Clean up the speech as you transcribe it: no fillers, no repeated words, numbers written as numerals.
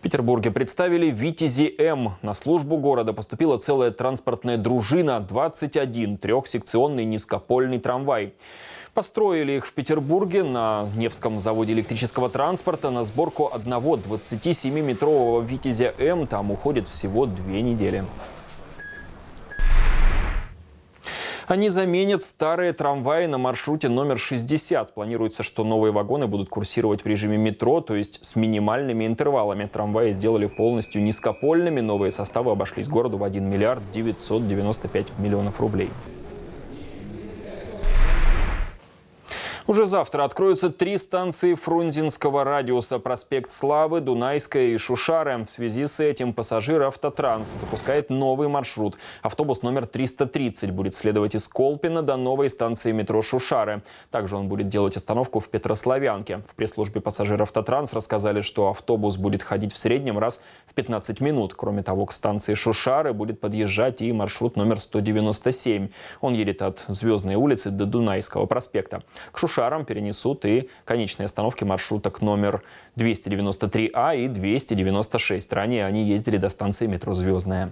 Петербурге представили «Витязи-М». На службу города поступила целая транспортная дружина – 21 трехсекционный низкопольный трамвай. Построили их в Петербурге на Невском заводе электрического транспорта. На сборку одного 27-метрового «Витязя-М» там уходит всего 2 недели. Они заменят старые трамваи на маршруте номер 60. Планируется, что новые вагоны будут курсировать в режиме метро, то есть с минимальными интервалами. Трамваи сделали полностью низкопольными. Новые составы обошлись городу в 1 миллиард 995 миллионов рублей. Уже завтра откроются 3 станции Фрунзенского радиуса: проспект Славы, Дунайская и Шушары. В связи с этим «Пассажироавтотранс» запускает новый маршрут. Автобус номер 330 будет следовать из Колпино до новой станции метро Шушары. Также он будет делать остановку в Петрославянке. В пресс-службе «Пассажироавтотранс» рассказали, что автобус будет ходить в среднем раз в 15 минут. Кроме того, к станции Шушары будет подъезжать и маршрут номер 197. Он едет от Звездной улицы до Дунайского проспекта. К Шушарам перенесут и конечные остановки маршруток номер 293А и 296. Ранее они ездили до станции метро «Звездная».